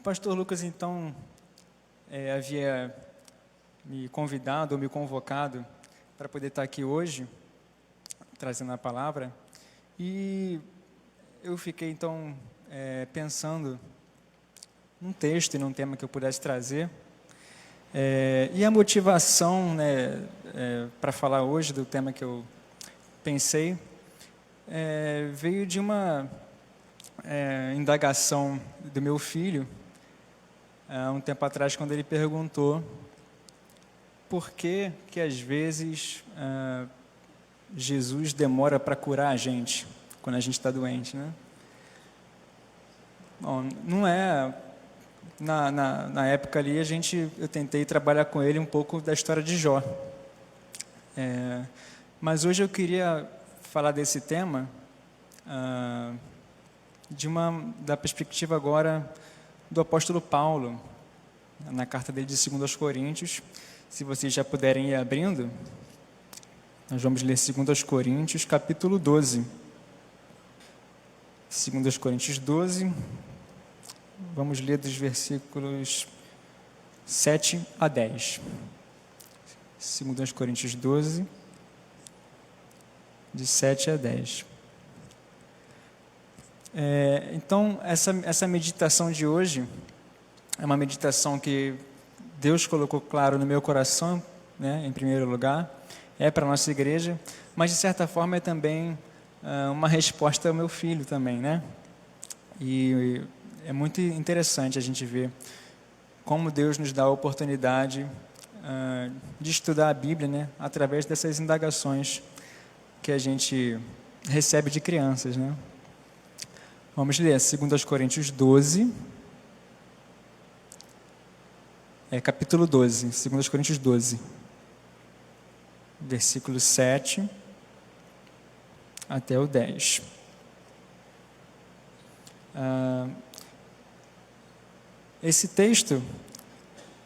O pastor Lucas, então, havia me convidado ou me convocado para poder estar aqui hoje, trazendo a palavra, e eu fiquei, então, pensando num texto e num tema que eu pudesse trazer, e a motivação, para falar hoje do tema que eu pensei, veio de uma indagação do meu filho, há um tempo atrás, quando ele perguntou por que às vezes Jesus demora para curar a gente quando a gente está doente, né? Bom, não é... Na época ali, eu tentei trabalhar com ele um pouco da história de Jó. Mas hoje eu queria falar desse tema da perspectiva agora do apóstolo Paulo, na carta dele de 2 aos Coríntios. Se vocês já puderem ir abrindo, nós vamos ler 2 aos Coríntios, capítulo 12. 2 aos Coríntios 12, vamos ler dos versículos 7 a 10. 2 aos Coríntios 12, de 7 a 10. Então, essa meditação de hoje é uma meditação que Deus colocou claro no meu coração, né, em primeiro lugar, para a nossa igreja, mas de certa forma é também uma resposta ao meu filho também, né? E é muito interessante a gente ver como Deus nos dá a oportunidade de estudar a Bíblia, né, através dessas indagações que a gente recebe de crianças, né? Vamos ler 2 Coríntios 12, capítulo 12, 2 Coríntios 12, versículo 7 até o 10. Esse texto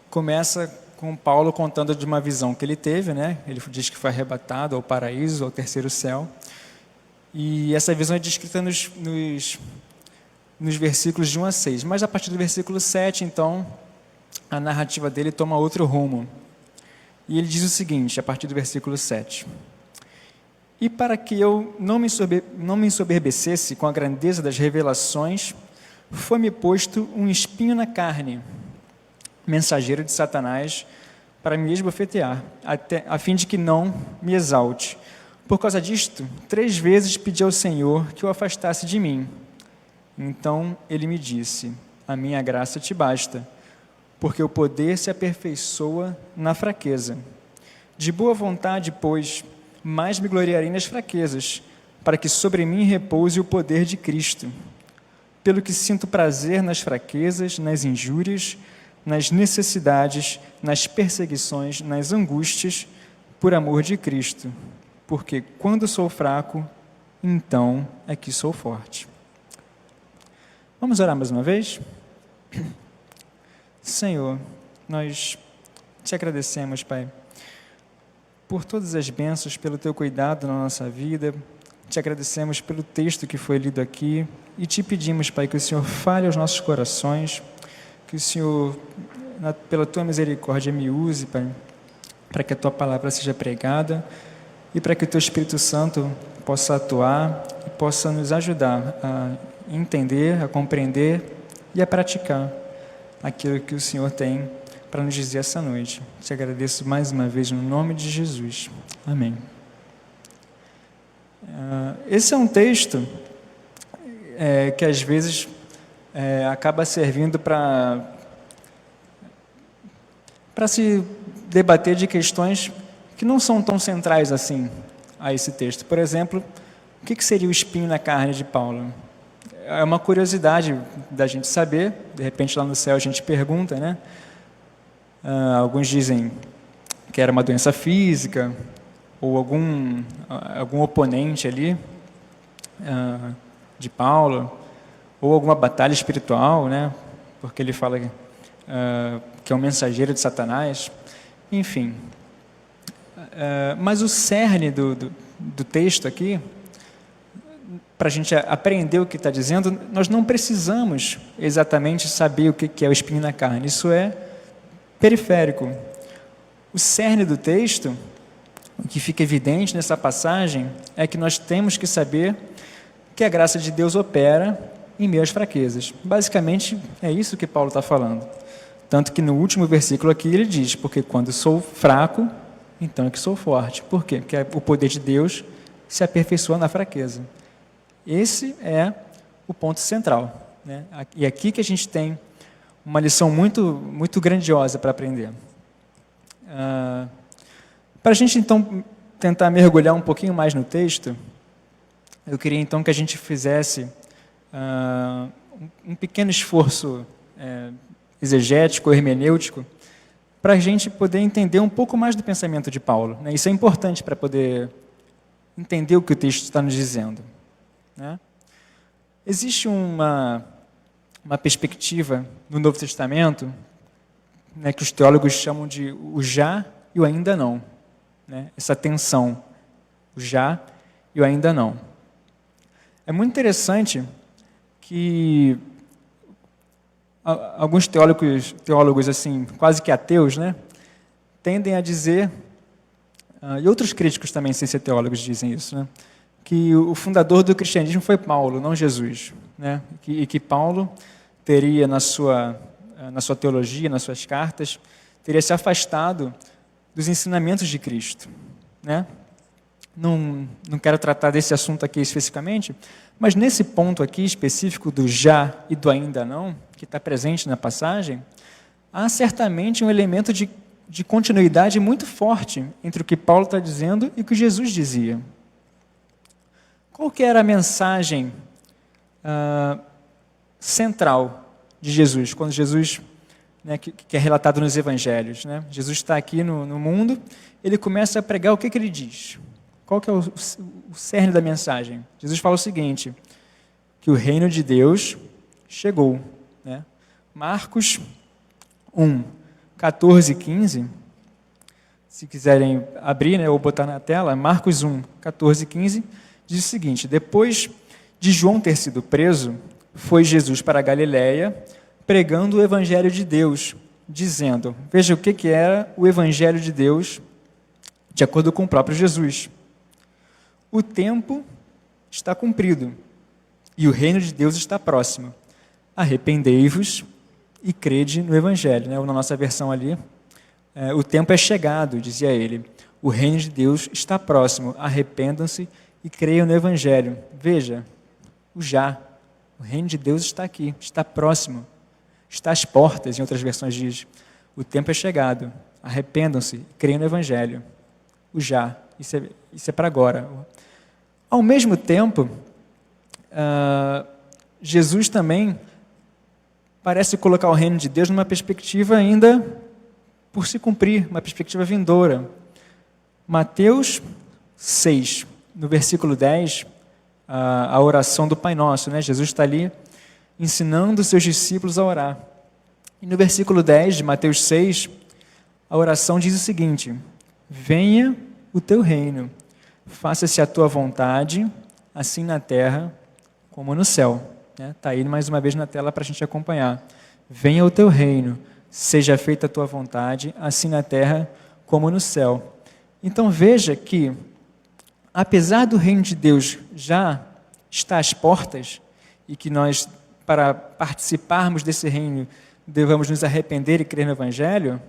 começa com Paulo contando de uma visão que ele teve, né? Ele diz que foi arrebatado ao paraíso, ao terceiro céu. E essa visão é descrita nos versículos de 1 a 6. Mas a partir do versículo 7, então, a narrativa dele toma outro rumo. E ele diz o seguinte, a partir do versículo 7. E para que eu não me ensoberbecesse com a grandeza das revelações, foi-me posto um espinho na carne, mensageiro de Satanás, para me esbofetear, a fim de que não me exalte. Por causa disto, 3 vezes pedi ao Senhor que o afastasse de mim. Então ele me disse, a minha graça te basta, porque o poder se aperfeiçoa na fraqueza. De boa vontade, pois, mais me gloriarei nas fraquezas, para que sobre mim repouse o poder de Cristo. Pelo que sinto prazer nas fraquezas, nas injúrias, nas necessidades, nas perseguições, nas angústias, por amor de Cristo. Porque quando sou fraco, então é que sou forte. Vamos orar mais uma vez? Senhor, nós te agradecemos, Pai, por todas as bênçãos, pelo teu cuidado na nossa vida. Te agradecemos pelo texto que foi lido aqui e te pedimos, Pai, que o Senhor fale aos nossos corações, que o Senhor, pela tua misericórdia, me use, Pai, para que a tua palavra seja pregada e para que o teu Espírito Santo possa atuar e possa nos ajudar a entender, a compreender e a praticar aquilo que o Senhor tem para nos dizer essa noite. Te agradeço mais uma vez no nome de Jesus. Amém. Esse é um texto que às vezes acaba servindo para se debater de questões que não são tão centrais assim a esse texto. Por exemplo, o que seria o espinho na carne de Paulo? É uma curiosidade da gente saber, de repente lá no céu a gente pergunta, né? Alguns dizem que era uma doença física, ou algum oponente ali de Paulo, ou alguma batalha espiritual, né? Porque ele fala que é um mensageiro de Satanás, enfim. Mas o cerne do texto aqui para a gente aprender o que está dizendo, nós não precisamos exatamente saber o que é o espinho na carne. Isso é periférico. O cerne do texto, o que fica evidente nessa passagem, é que nós temos que saber que a graça de Deus opera em meio às fraquezas. Basicamente, é isso que Paulo está falando. Tanto que no último versículo aqui ele diz, porque quando sou fraco, então é que sou forte. Por quê? Porque o poder de Deus se aperfeiçoa na fraqueza. Esse é o ponto central, né? E aqui que a gente tem uma lição muito grandiosa para aprender. Para a gente, então, tentar mergulhar um pouquinho mais no texto, eu queria, então, que a gente fizesse um pequeno esforço exegético, hermenêutico, para a gente poder entender um pouco mais do pensamento de Paulo, né? Isso é importante para poder entender o que o texto está nos dizendo, né? Existe uma perspectiva no Novo Testamento, né, que os teólogos chamam de o já e o ainda não, né? Essa tensão, o já e o ainda não. É muito interessante que alguns teólogos assim, quase que ateus, né, tendem a dizer, e outros críticos também, sem ser teólogos, dizem isso, né, que o fundador do cristianismo foi Paulo, não Jesus, né, e que Paulo teria na sua teologia, nas suas cartas, teria se afastado dos ensinamentos de Cristo, né? Não quero tratar desse assunto aqui especificamente, mas nesse ponto aqui específico do já e do ainda não, que está presente na passagem, há certamente um elemento de continuidade muito forte entre o que Paulo está dizendo e o que Jesus dizia. Qual que era a mensagem central de Jesus, quando Jesus, né, que é relatado nos evangelhos, né? Jesus está aqui no mundo, ele começa a pregar, o que ele diz? Qual que é o cerne da mensagem? Jesus fala o seguinte, que o reino de Deus chegou, né? Marcos 1, 14 e 15, se quiserem abrir, né, ou botar na tela, Marcos 1, 14 e 15, diz o seguinte, depois de João ter sido preso, foi Jesus para a Galiléia, pregando o evangelho de Deus, dizendo, veja o que era o evangelho de Deus, de acordo com o próprio Jesus. O tempo está cumprido e o reino de Deus está próximo. Arrependei-vos e crede no evangelho, né? Ou na nossa versão ali, o tempo é chegado, dizia ele. O reino de Deus está próximo. Arrependam-se e creiam no evangelho. Veja, o já. O reino de Deus está aqui, está próximo. Está às portas, em outras versões diz. O tempo é chegado. Arrependam-se e creiam no evangelho. O já. Isso é para agora. Ao mesmo tempo, Jesus também parece colocar o reino de Deus numa perspectiva ainda por se cumprir, uma perspectiva vindoura. Mateus 6, no versículo 10, a oração do Pai Nosso, né? Jesus está ali ensinando os seus discípulos a orar. E no versículo 10 de Mateus 6, a oração diz o seguinte, venha o teu reino, faça-se a tua vontade, assim na terra como no céu. Está aí mais uma vez na tela para a gente acompanhar. Venha o teu reino, seja feita a tua vontade, assim na terra como no céu. Então veja que, apesar do reino de Deus já estar às portas, e que nós, para participarmos desse reino, devamos nos arrepender e crer no Evangelho,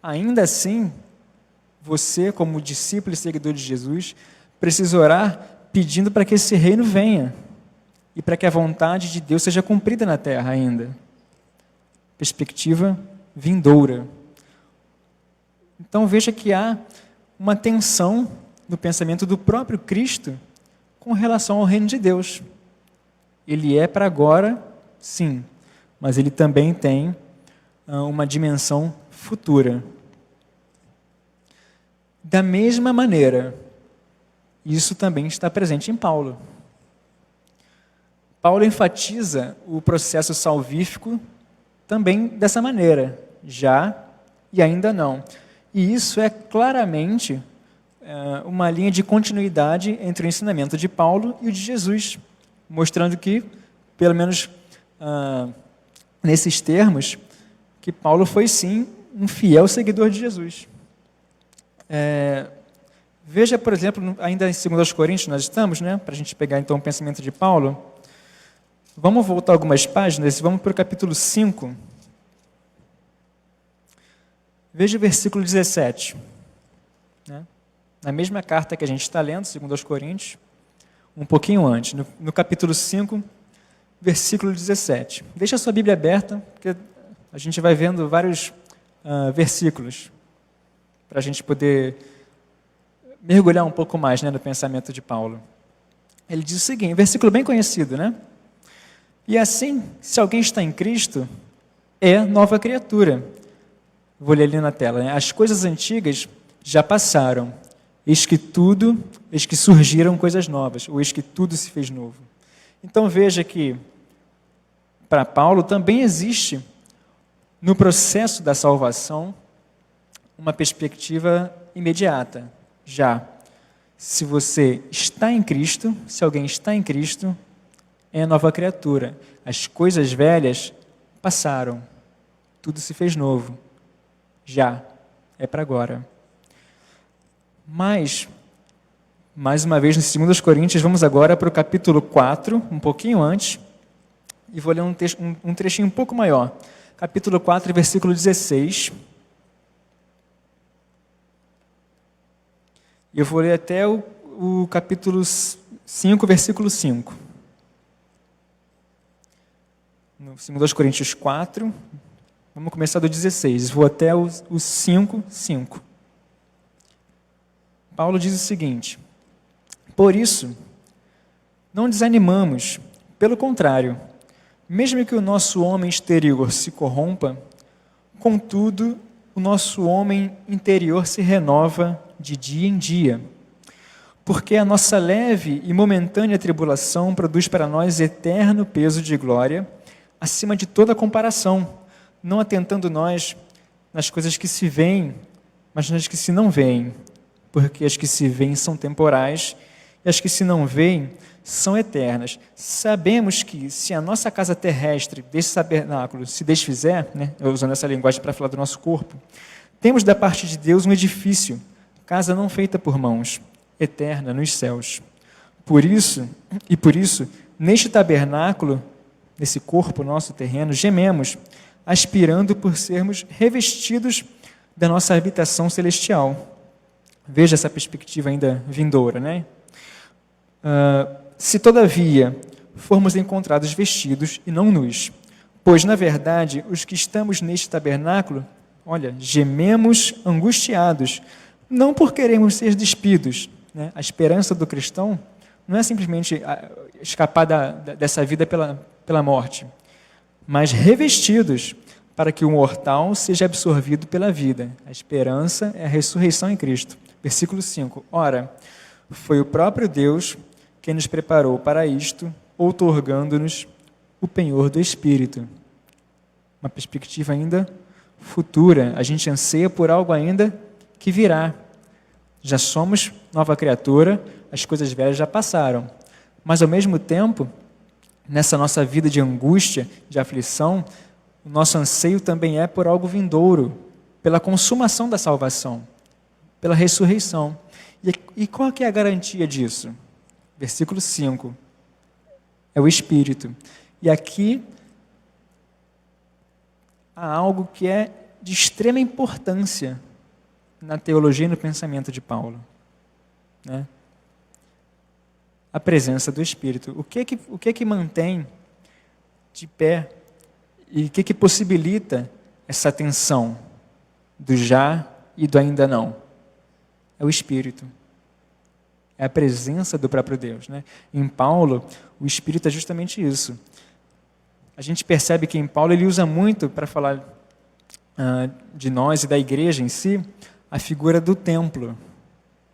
ainda assim, você, como discípulo e seguidor de Jesus, precisa orar pedindo para que esse reino venha e para que a vontade de Deus seja cumprida na terra ainda. Perspectiva vindoura. Então veja que há uma tensão no pensamento do próprio Cristo com relação ao reino de Deus. Ele é para agora, sim, mas ele também tem uma dimensão futura. Da mesma maneira, isso também está presente em Paulo. Paulo enfatiza o processo salvífico também dessa maneira, já e ainda não. E isso é claramente uma linha de continuidade entre o ensinamento de Paulo e o de Jesus. mostrando que, pelo menos nesses termos, que Paulo foi sim um fiel seguidor de Jesus. Veja, por exemplo, ainda em 2 Coríntios nós estamos, né, para a gente pegar então o pensamento de Paulo. Vamos voltar algumas páginas, vamos para o capítulo 5. Veja o versículo 17. Né? Na mesma carta que a gente está lendo, 2 Coríntios, um pouquinho antes, no capítulo 5, versículo 17. Deixa a sua Bíblia aberta, porque a gente vai vendo vários versículos, para a gente poder mergulhar um pouco mais, né, no pensamento de Paulo. Ele diz o seguinte, versículo bem conhecido, né? E assim, se alguém está em Cristo, é nova criatura. Vou ler ali na tela, né? As coisas antigas já passaram, eis que surgiram coisas novas, ou eis que tudo se fez novo. Então veja que, para Paulo, também existe, no processo da salvação, uma perspectiva imediata. Já, se você está em Cristo, se alguém está em Cristo, é nova criatura. As coisas velhas passaram, tudo se fez novo. Já, é para agora. Mas, mais uma vez, no 2 Coríntios, vamos agora para o capítulo 4, um pouquinho antes, e vou ler um trechinho um pouco maior. Capítulo 4, versículo 16. Eu vou ler até o capítulo 5, versículo 5. No 2 Coríntios 4, vamos começar do 16, vou até o 5, 5. Paulo diz o seguinte: por isso, não desanimamos, pelo contrário, mesmo que o nosso homem exterior se corrompa, contudo, o nosso homem interior se renova de dia em dia, porque a nossa leve e momentânea tribulação produz para nós eterno peso de glória, acima de toda comparação, não atentando nós nas coisas que se veem, mas nas que se não veem, porque as que se veem são temporais e as que se não veem são eternas. Sabemos que se a nossa casa terrestre desse tabernáculo se desfizer, né, usando essa linguagem para falar do nosso corpo, temos da parte de Deus um edifício, casa não feita por mãos, eterna nos céus. Por isso, neste tabernáculo, nesse corpo nosso terreno, gememos, aspirando por sermos revestidos da nossa habitação celestial. Veja essa perspectiva ainda vindoura, né? Se todavia formos encontrados vestidos e não nus, pois na verdade os que estamos neste tabernáculo, olha, gememos angustiados, não por queremos ser despidos, né? A esperança do cristão não é simplesmente escapar dessa vida pela morte, mas revestidos para que o mortal seja absorvido pela vida. A esperança é a ressurreição em Cristo. Versículo 5. Ora, foi o próprio Deus quem nos preparou para isto, outorgando-nos o penhor do Espírito. Uma perspectiva ainda futura. A gente anseia por algo ainda que virá. Já somos nova criatura, as coisas velhas já passaram. Mas, ao mesmo tempo, nessa nossa vida de angústia, de aflição, o nosso anseio também é por algo vindouro, pela consumação da salvação, pela ressurreição. E qual que é a garantia disso? Versículo 5. É o Espírito. E aqui há algo que é de extrema importância na teologia e no pensamento de Paulo, né? A presença do Espírito. O que é que mantém de pé e o que é que possibilita essa tensão do já e do ainda não? É o Espírito. É a presença do próprio Deus, né? Em Paulo, o Espírito é justamente isso. A gente percebe que em Paulo ele usa muito, para falar de nós e da igreja em si, a figura do templo,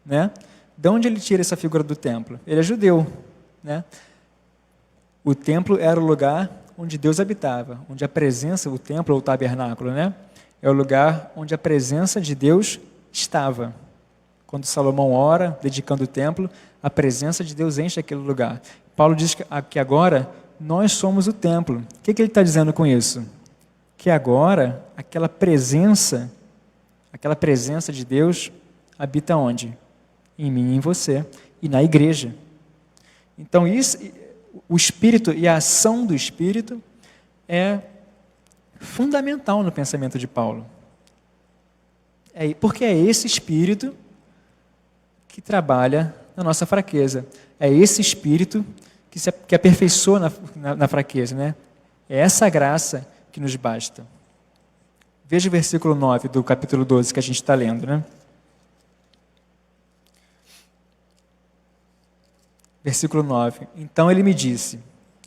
né? De onde ele tira essa figura do templo? Ele é judeu, né? O templo era o lugar onde Deus habitava, onde a presença, o templo ou o tabernáculo, né? É o lugar onde a presença de Deus estava. Quando Salomão ora, dedicando o templo, a presença de Deus enche aquele lugar. Paulo diz que agora nós somos o templo. O que ele está dizendo com isso? Que agora aquela presença de Deus habita onde? Em mim e em você, e na igreja. Então, o Espírito e a ação do Espírito é fundamental no pensamento de Paulo. Porque é esse Espírito que trabalha na nossa fraqueza. É esse Espírito que aperfeiçoa na fraqueza, né? É essa graça que nos basta. Veja o versículo 9 do capítulo 12 que a gente está lendo, né? Versículo 9. Então ele me disse,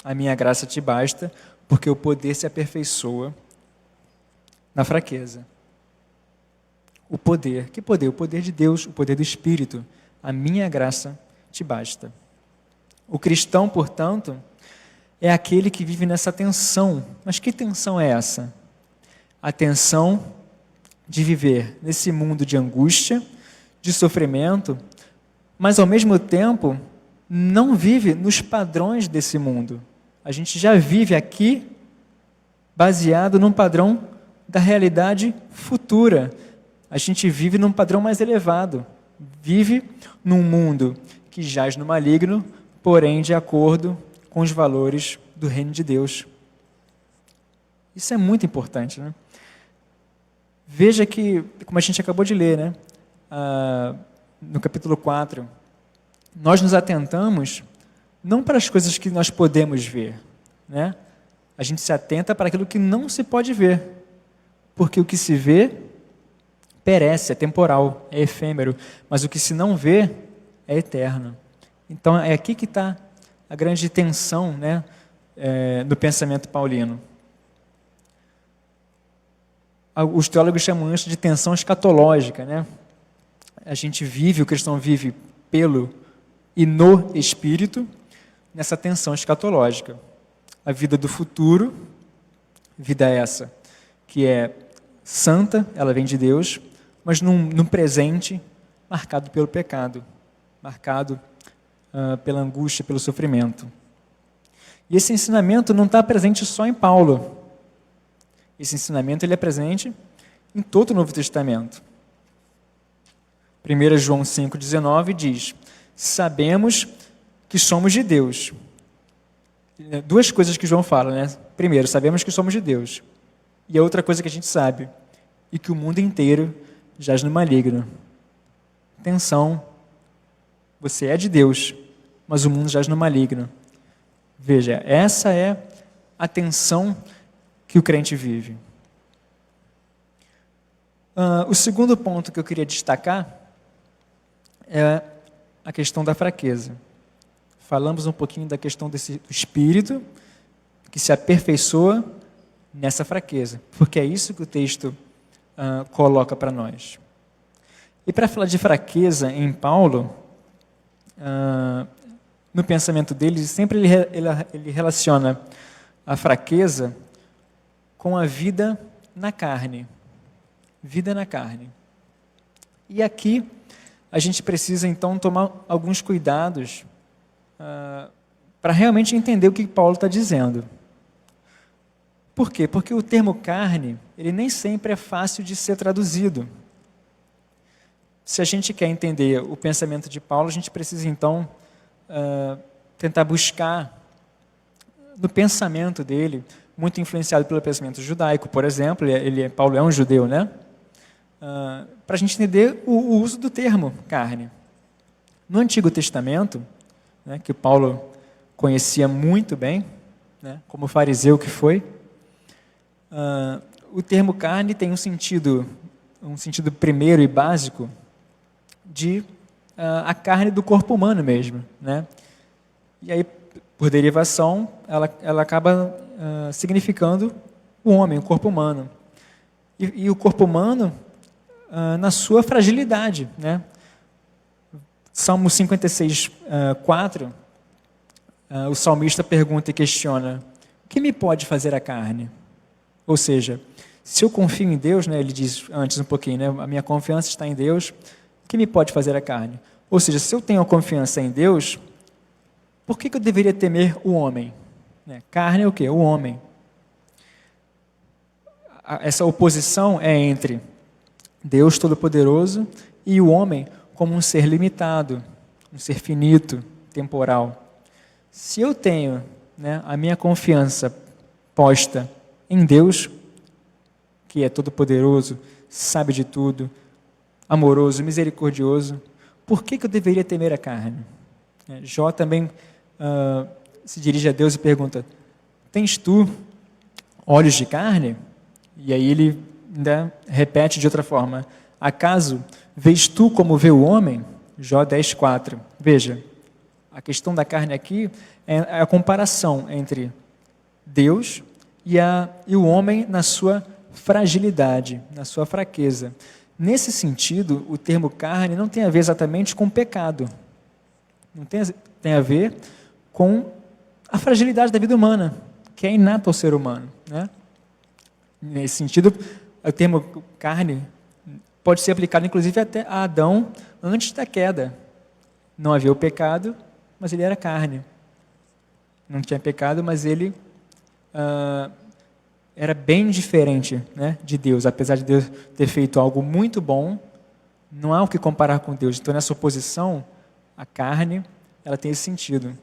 a minha graça te basta, porque o poder se aperfeiçoa na fraqueza. O poder, que poder? O poder de Deus, o poder do Espírito. A minha graça te basta. O cristão, portanto, é aquele que vive nessa tensão. Mas que tensão é essa? A tensão de viver nesse mundo de angústia, de sofrimento, mas ao mesmo tempo não vive nos padrões desse mundo. A gente já vive aqui baseado num padrão da realidade futura. A gente vive num padrão mais elevado. Vive num mundo que jaz no maligno, porém de acordo com os valores do reino de Deus. Isso é muito importante, né? Veja que, como a gente acabou de ler, né? No capítulo 4, nós nos atentamos não para as coisas que nós podemos ver, né? A gente se atenta para aquilo que não se pode ver, porque o que se vê perece, é temporal, é efêmero, mas o que se não vê é eterno. Então é aqui que está a grande tensão, né, do pensamento paulino. Os teólogos chamam isso de tensão escatológica, né? A gente vive, o cristão vive pelo e no Espírito, nessa tensão escatológica. A vida do futuro, vida essa que é santa, ela vem de Deus, mas num presente marcado pelo pecado, marcado pela angústia, pelo sofrimento. E esse ensinamento não está presente só em Paulo. Esse ensinamento ele é presente em todo o Novo Testamento. 1 João 5,19 diz: sabemos que somos de Deus. Duas coisas que João fala, né? Primeiro, sabemos que somos de Deus. E a outra coisa que a gente sabe, e que o mundo inteiro jaz no maligno. Atenção, você é de Deus, mas o mundo jaz no maligno. Veja, essa é a tensão que o crente vive. O segundo ponto que eu queria destacar é a questão da fraqueza. Falamos um pouquinho da questão do espírito que se aperfeiçoa nessa fraqueza, porque é isso que o texto coloca para nós. E para falar de fraqueza em Paulo, no pensamento dele, sempre ele relaciona a fraqueza com a vida na carne. Vida na carne. E aqui a gente precisa então tomar alguns cuidados para realmente entender o que Paulo está dizendo. Por quê? Porque o termo carne, ele nem sempre é fácil de ser traduzido. Se a gente quer entender o pensamento de Paulo, a gente precisa então tentar buscar no pensamento dele, muito influenciado pelo pensamento judaico, por exemplo, Paulo é um judeu, né? Para a gente entender o uso do termo carne. No Antigo Testamento, né, que Paulo conhecia muito bem, né, como fariseu que foi, o termo carne tem um sentido primeiro e básico de a carne do corpo humano mesmo, né? E aí, por derivação, ela acaba significando o homem, o corpo humano. E o corpo humano na sua fragilidade, né? Salmo 56, 4, o salmista pergunta e questiona: o que me pode fazer a carne? Ou seja, se eu confio em Deus, né, ele diz antes um pouquinho, né, a minha confiança está em Deus, o que me pode fazer a carne? Ou seja, se eu tenho a confiança em Deus, Por que eu deveria temer o homem? Carne é o quê? O homem. Essa oposição é entre Deus Todo-Poderoso e o homem como um ser limitado, um ser finito, temporal. Se eu tenho a minha confiança posta em Deus, que é todo-poderoso, sabe de tudo, amoroso, misericordioso, por que eu deveria temer a carne? Jó também se dirige a Deus e pergunta: tens tu olhos de carne? E aí ele ainda repete de outra forma: acaso vês tu como vê o homem? Jó 10:4. Veja, a questão da carne aqui é a comparação entre Deus e o homem na sua fragilidade, na sua fraqueza. Nesse sentido, o termo carne não tem a ver exatamente com pecado. Não tem a ver com a fragilidade da vida humana, que é inata ao ser humano, Nesse sentido, o termo carne pode ser aplicado, inclusive, até a Adão antes da queda. Não havia o pecado, mas ele era carne. Não tinha pecado, mas ele era bem diferente de Deus. Apesar de Deus ter feito algo muito bom, não há o que comparar com Deus. Então, nessa oposição, a carne, ela tem esse sentido.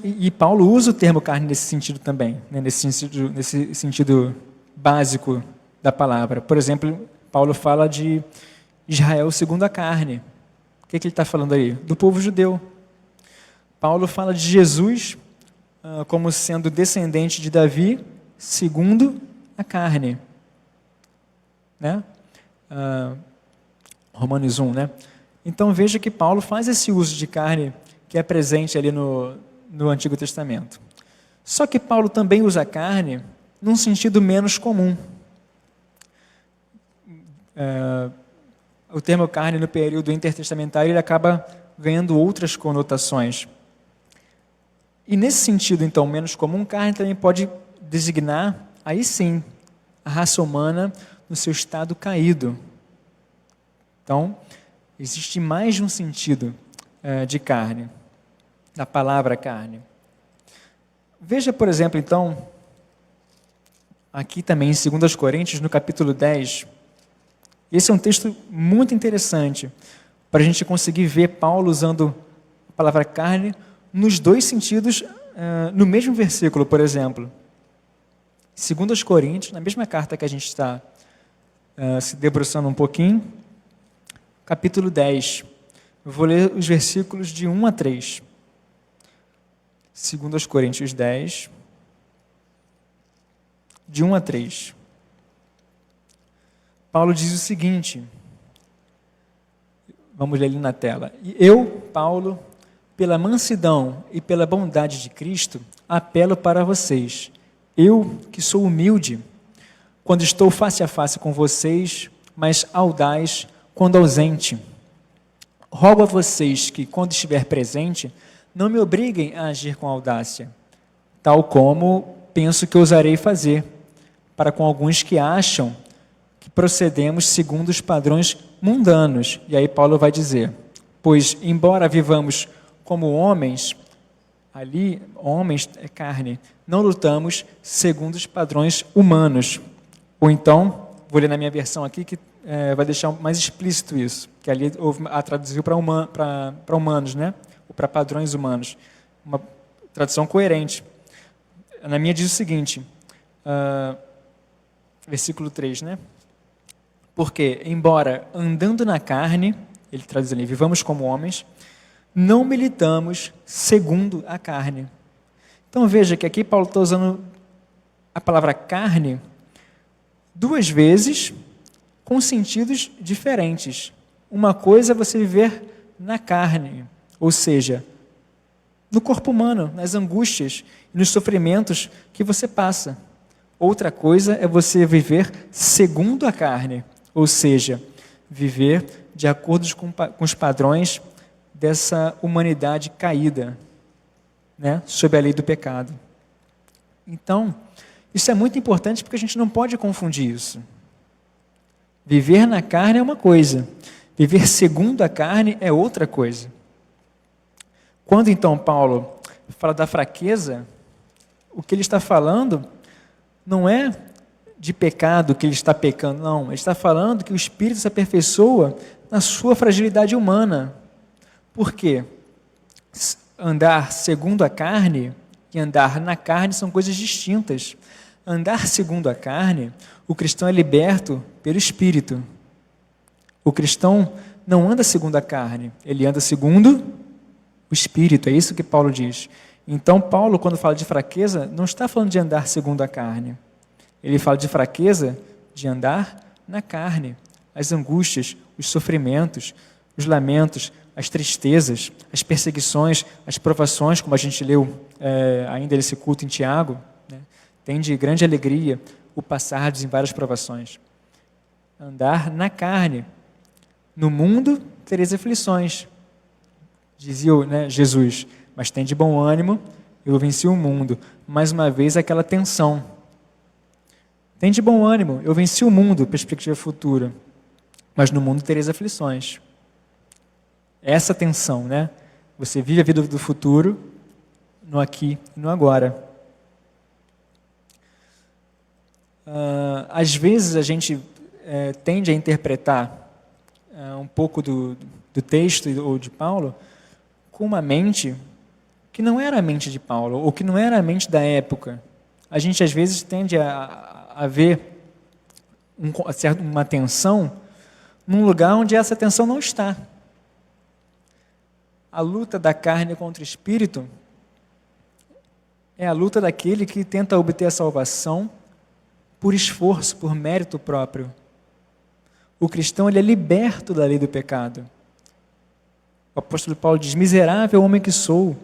E Paulo usa o termo carne nesse sentido também, nesse sentido básico da palavra. Por exemplo, Paulo fala de Israel segundo a carne. O que ele está falando aí? Do povo judeu. Paulo fala de Jesus como sendo descendente de Davi segundo a carne. Romanos 1, Então veja que Paulo faz esse uso de carne que é presente ali no Antigo Testamento. Só que Paulo também usa a carne num sentido menos comum. O termo carne no período intertestamentário ele acaba ganhando outras conotações. E nesse sentido, então, menos comum, carne também pode designar, aí sim, a raça humana no seu estado caído. Então, existe mais de um sentido de carne, da palavra carne. Veja, por exemplo, então, aqui também em 2 Coríntios, no capítulo 10, esse é um texto muito interessante, para a gente conseguir ver Paulo usando a palavra carne nos dois sentidos, no mesmo versículo, por exemplo. 2 Coríntios, na mesma carta que a gente está se debruçando um pouquinho, capítulo 10. Eu vou ler os versículos de 1 a 3. 2 Coríntios 10, de 1 a 3. Paulo diz o seguinte, vamos ler ali na tela. Eu, Paulo, pela mansidão e pela bondade de Cristo, apelo para vocês. Eu, que sou humilde, quando estou face a face com vocês, mas audaz quando ausente. Rogo a vocês que, quando estiver presente, não me obriguem a agir com audácia, tal como penso que ousarei fazer, para com alguns que acham que procedemos segundo os padrões mundanos. E aí Paulo vai dizer, pois, embora vivamos como homens, ali, homens é carne, não lutamos segundo os padrões humanos. Ou então, vou ler na minha versão aqui, que vai deixar mais explícito isso, que ali a traduziu para humanos, ou para padrões humanos. Uma tradução coerente. Na minha diz o seguinte, versículo 3, Porque, embora andando na carne, ele traduz ali, vivamos como homens, não militamos segundo a carne. Então veja que aqui Paulo está usando a palavra carne duas vezes com sentidos diferentes. Uma coisa é você viver na carne, ou seja, no corpo humano, nas angústias e nos sofrimentos que você passa. Outra coisa é você viver segundo a carne, ou seja, viver de acordo com os padrões dessa humanidade caída, sob a lei do pecado. Então, isso é muito importante porque a gente não pode confundir isso. Viver na carne é uma coisa, Viver segundo a carne é outra coisa. Quando então Paulo fala da fraqueza, o que ele está falando não é de pecado que ele está pecando, não. Ele está falando que o Espírito se aperfeiçoa na sua fragilidade humana. Por quê? Andar segundo a carne e andar na carne são coisas distintas. Andar segundo a carne, o cristão é liberto pelo Espírito. O cristão não anda segundo a carne, ele anda segundo o Espírito, é isso que Paulo diz. Então, Paulo, quando fala de fraqueza, não está falando de andar segundo a carne. Ele fala de fraqueza, de andar na carne. As angústias, os sofrimentos, os lamentos, as tristezas, as perseguições, as provações, como a gente leu ainda nesse culto em Tiago, né? Tem de grande alegria o passardes em várias provações. Andar na carne. No mundo tereis aflições, dizia Jesus, mas tem de bom ânimo, eu venci o mundo. Mais uma vez aquela tensão. Tem de bom ânimo, eu venci o mundo, perspectiva futura, mas no mundo tereis aflições. Essa tensão, né? Você vive a vida do futuro, no aqui e no agora. Às vezes a gente tende a interpretar um pouco do texto ou de Paulo com uma mente que não era a mente de Paulo, ou que não era a mente da época. A gente às vezes tende a ver uma tensão num lugar onde essa tensão não está. A luta da carne contra o espírito é a luta daquele que tenta obter a salvação por esforço, por mérito próprio. O cristão ele é liberto da lei do pecado. O apóstolo Paulo diz, miserável homem que sou,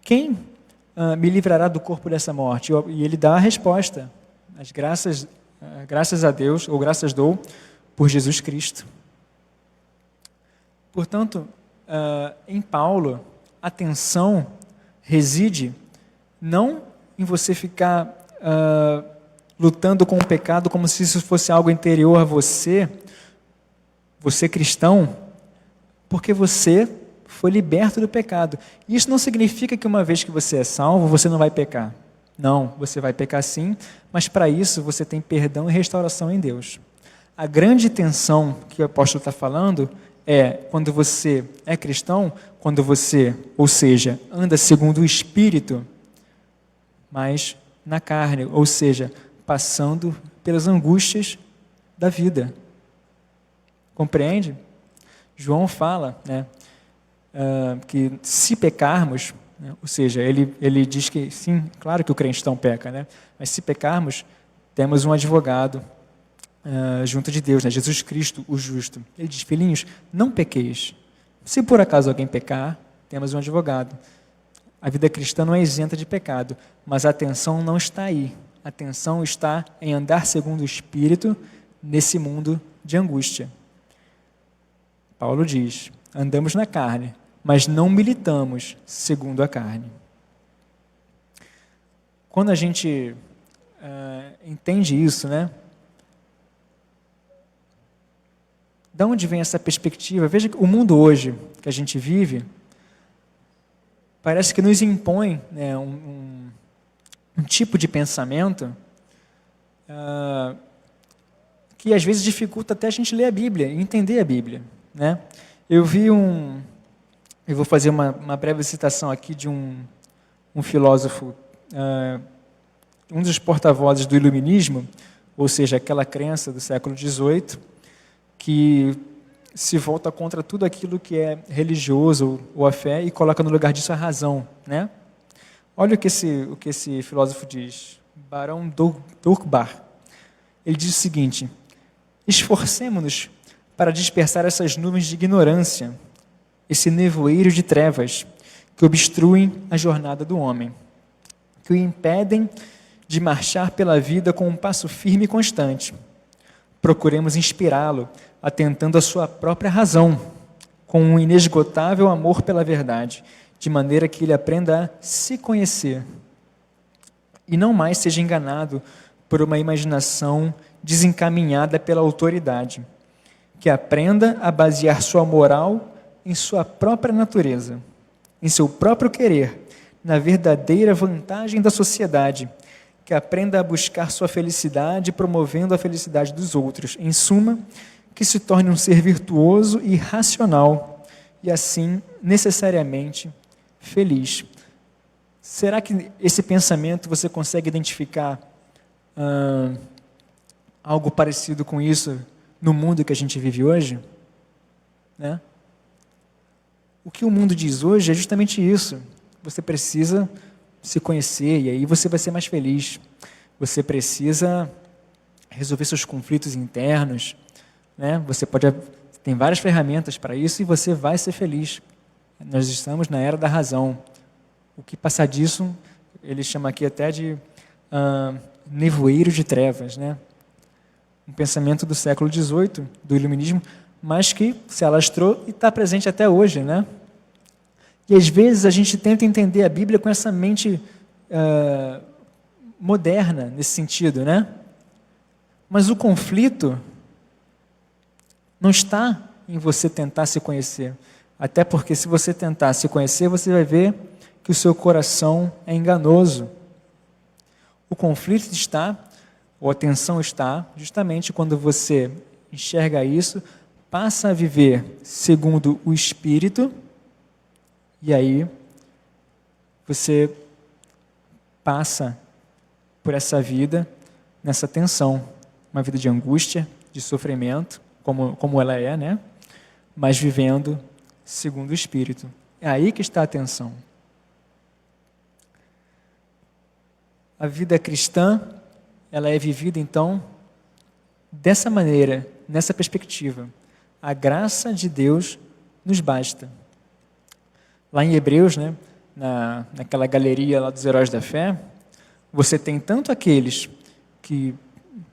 quem me livrará do corpo dessa morte? E ele dá a resposta, as graças a Deus, ou graças dou, por Jesus Cristo. Portanto, em Paulo, a tensão reside não em você ficar lutando com o pecado como se isso fosse algo interior a você cristão, porque você foi liberto do pecado. Isso não significa que uma vez que você é salvo, você não vai pecar. Não, você vai pecar sim, mas para isso você tem perdão e restauração em Deus. A grande tensão que o apóstolo está falando é quando você é cristão, quando você, ou seja, anda segundo o Espírito, mas na carne, ou seja, passando pelas angústias da vida. Compreende? João fala, que se pecarmos, ou seja, ele diz que sim, claro que o cristão peca, mas se pecarmos, temos um advogado junto de Deus, Jesus Cristo, o justo. Ele diz, filhinhos, não pequeis. Se por acaso alguém pecar, temos um advogado. A vida cristã não é isenta de pecado, mas a atenção não está aí. A atenção está em andar segundo o Espírito nesse mundo de angústia. Paulo diz, andamos na carne, mas não militamos segundo a carne. Quando a gente entende isso, de onde vem essa perspectiva? Veja que o mundo hoje que a gente vive parece que nos impõe um tipo de pensamento que às vezes dificulta até a gente ler a Bíblia e entender a Bíblia. Eu vou fazer uma breve citação aqui de um filósofo, um dos porta-vozes do iluminismo, ou seja, aquela crença do século XVIII, que se volta contra tudo aquilo que é religioso ou a fé e coloca no lugar disso a razão. Olha o que esse filósofo diz, Barão Durkheim. Ele diz o seguinte, esforcemo-nos para dispersar essas nuvens de ignorância, esse nevoeiro de trevas que obstruem a jornada do homem, que o impedem de marchar pela vida com um passo firme e constante. Procuremos inspirá-lo, atentando à sua própria razão, com um inesgotável amor pela verdade, de maneira que ele aprenda a se conhecer e não mais seja enganado por uma imaginação desencaminhada pela autoridade, que aprenda a basear sua moral em sua própria natureza, em seu próprio querer, na verdadeira vantagem da sociedade, que aprenda a buscar sua felicidade, promovendo a felicidade dos outros. Em suma, que se torne um ser virtuoso e racional, e assim, necessariamente, feliz. Será que esse pensamento você consegue identificar algo parecido com isso no mundo que a gente vive hoje? Né? O que o mundo diz hoje é justamente isso. Você precisa se conhecer e aí você vai ser mais feliz. Você precisa resolver seus conflitos internos, né? Tem várias ferramentas para isso e você vai ser feliz. Nós estamos na era da razão. O que passar disso, ele chama aqui até de nevoeiro de trevas, né? Um pensamento do século XVIII, do iluminismo, mas que se alastrou e está presente até hoje, né? E às vezes a gente tenta entender a Bíblia com essa mente moderna, nesse sentido, né? Mas o conflito não está em você tentar se conhecer. Até porque se você tentar se conhecer, você vai ver que o seu coração é enganoso. O conflito está, ou a tensão está, justamente quando você enxerga isso, passa a viver segundo o Espírito, e aí você passa por essa vida nessa tensão, uma vida de angústia, de sofrimento, como ela é, né? Mas vivendo segundo o Espírito. É aí que está a tensão. A vida cristã, ela é vivida, então, dessa maneira, nessa perspectiva. A graça de Deus nos basta. Lá em Hebreus, né, naquela galeria lá dos heróis da fé, você tem tanto aqueles que,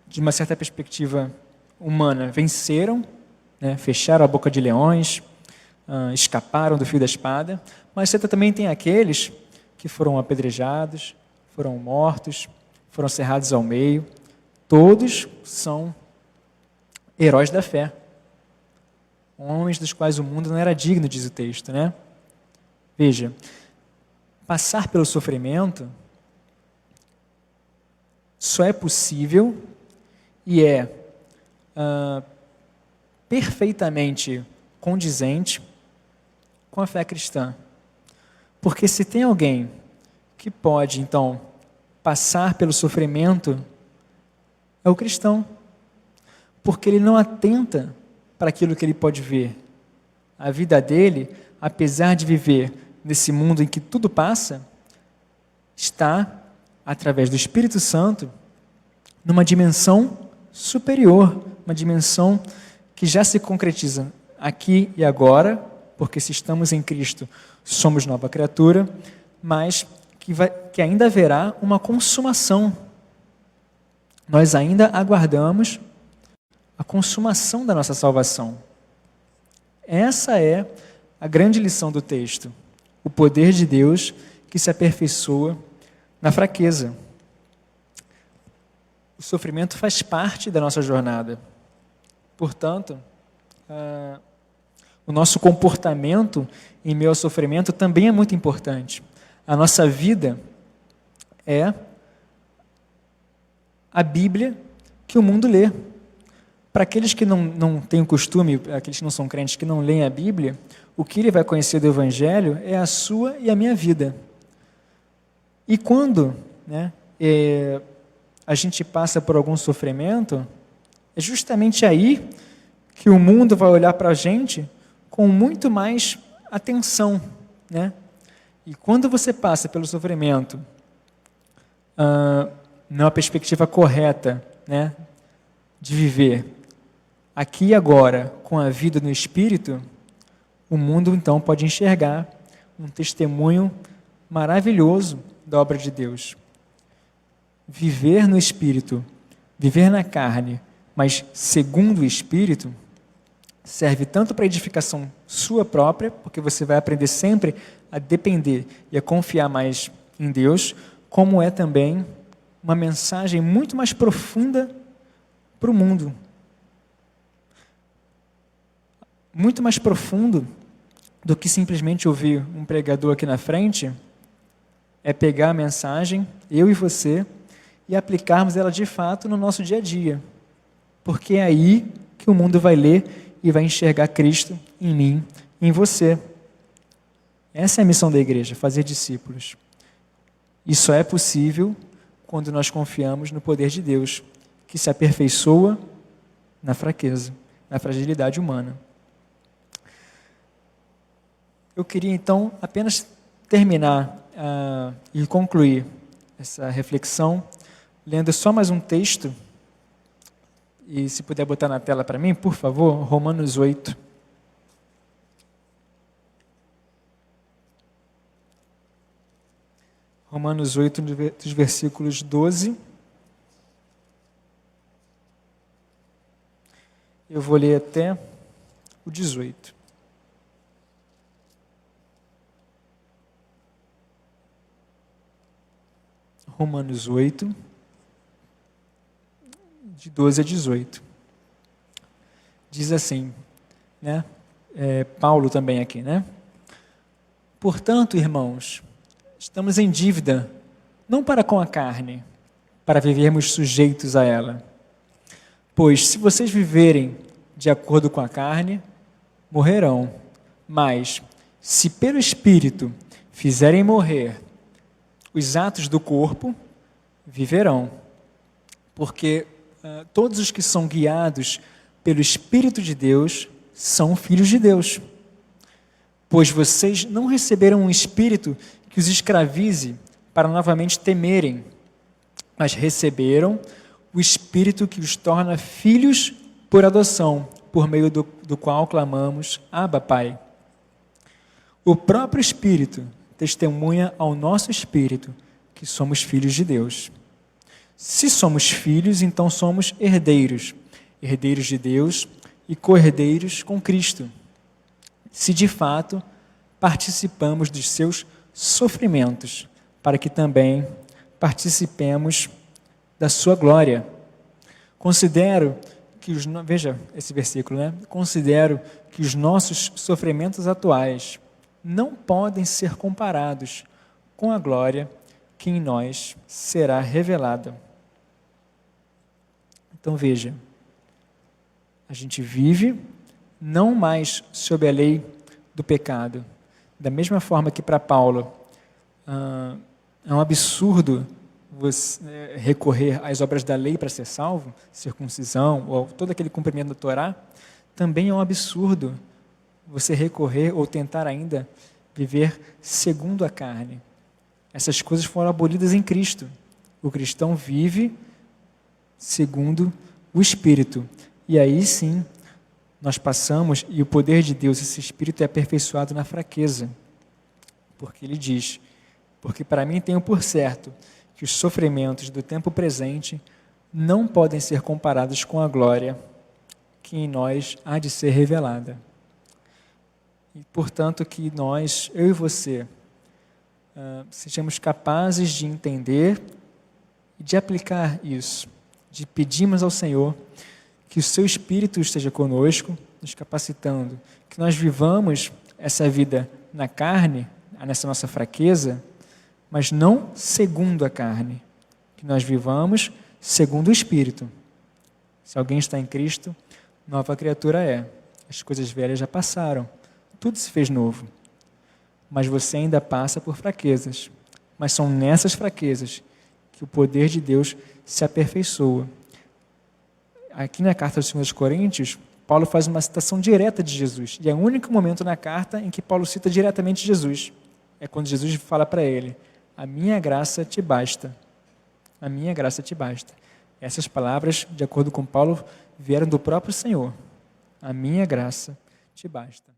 de uma certa perspectiva humana, venceram, né, fecharam a boca de leões, escaparam do fio da espada, mas você também tem aqueles que foram apedrejados, foram mortos, foram cerrados ao meio. Todos são heróis da fé. Homens dos quais o mundo não era digno, diz o texto, né? Veja, passar pelo sofrimento só é possível e é perfeitamente condizente com a fé cristã. Porque se tem alguém que pode, então, passar pelo sofrimento, é o cristão. Porque ele não atenta para aquilo que ele pode ver. A vida dele, apesar de viver nesse mundo em que tudo passa, está, através do Espírito Santo, numa dimensão superior, uma dimensão que já se concretiza aqui e agora, porque se estamos em Cristo, somos nova criatura, mas que ainda haverá uma consumação. Nós ainda aguardamos a consumação da nossa salvação. Essa é a grande lição do texto. O poder de Deus que se aperfeiçoa na fraqueza. O sofrimento faz parte da nossa jornada. Portanto, o nosso comportamento em meio ao sofrimento também é muito importante. A nossa vida é a Bíblia que o mundo lê. Para aqueles que não têm o costume, aqueles que não são crentes, que não leem a Bíblia, o que ele vai conhecer do Evangelho é a sua e a minha vida. E quando, né, a gente passa por algum sofrimento, é justamente aí que o mundo vai olhar para a gente com muito mais atenção, né? E quando você passa pelo sofrimento, numa perspectiva correta, né, de viver aqui e agora com a vida no Espírito, o mundo então pode enxergar um testemunho maravilhoso da obra de Deus. Viver no Espírito, viver na carne, mas segundo o Espírito, serve tanto para edificação sua própria, porque você vai aprender sempre a depender e a confiar mais em Deus, como é também uma mensagem muito mais profunda para o mundo. muito mais profundo do que simplesmente ouvir um pregador aqui na frente, é pegar a mensagem, eu e você, e aplicarmos ela de fato no nosso dia a dia. Porque é aí que o mundo vai ler e vai enxergar Cristo em mim, em você. Essa é a missão da igreja, fazer discípulos. Isso é possível quando nós confiamos no poder de Deus, que se aperfeiçoa na fraqueza, na fragilidade humana. Eu queria, então, apenas terminar e concluir essa reflexão lendo só mais um texto, e se puder botar na tela para mim, por favor, Romanos 8. Romanos 8, dos versículos 12. Eu vou ler até o 18. Romanos 8, de 12 a 18. Diz assim, né? Paulo também aqui, né? Portanto, irmãos, estamos em dívida, não para com a carne, para vivermos sujeitos a ela. Pois, se vocês viverem de acordo com a carne, morrerão. Mas, se pelo Espírito fizerem morrer os atos do corpo, viverão. Porque todos os que são guiados pelo Espírito de Deus são filhos de Deus. Pois vocês não receberam um espírito que os escravize para novamente temerem, mas receberam o Espírito que os torna filhos por adoção, por meio do qual clamamos, Abba, Pai. O próprio Espírito testemunha ao nosso espírito que somos filhos de Deus. Se somos filhos, então somos herdeiros, herdeiros de Deus e co-herdeiros com Cristo. Se de fato participamos dos seus sofrimentos, para que também participemos da sua glória. Considero que veja esse versículo, né? Considero que os nossos sofrimentos atuais não podem ser comparados com a glória que em nós será revelada. Então veja, a gente vive não mais sob a lei do pecado. Da mesma forma que para Paulo é um absurdo você recorrer às obras da lei para ser salvo, circuncisão, ou todo aquele cumprimento da Torá, também é um absurdo você recorrer ou tentar ainda viver segundo a carne. Essas coisas foram abolidas em Cristo. O cristão vive segundo o Espírito. E aí sim, nós passamos, e o poder de Deus, esse Espírito é aperfeiçoado na fraqueza. Porque ele diz, porque para mim tenho por certo que os sofrimentos do tempo presente não podem ser comparados com a glória que em nós há de ser revelada. E, portanto, que nós, eu e você, sejamos capazes de entender e de aplicar isso, de pedirmos ao Senhor que o seu Espírito esteja conosco, nos capacitando, que nós vivamos essa vida na carne, nessa nossa fraqueza, mas não segundo a carne, que nós vivamos segundo o Espírito. Se alguém está em Cristo, nova criatura é. As coisas velhas já passaram, tudo se fez novo. Mas você ainda passa por fraquezas. Mas são nessas fraquezas que o poder de Deus se aperfeiçoa. Aqui na carta aos 2 Coríntios, Paulo faz uma citação direta de Jesus. E é o único momento na carta em que Paulo cita diretamente Jesus. É quando Jesus fala para ele, a minha graça te basta. A minha graça te basta. Essas palavras, de acordo com Paulo, vieram do próprio Senhor. A minha graça te basta.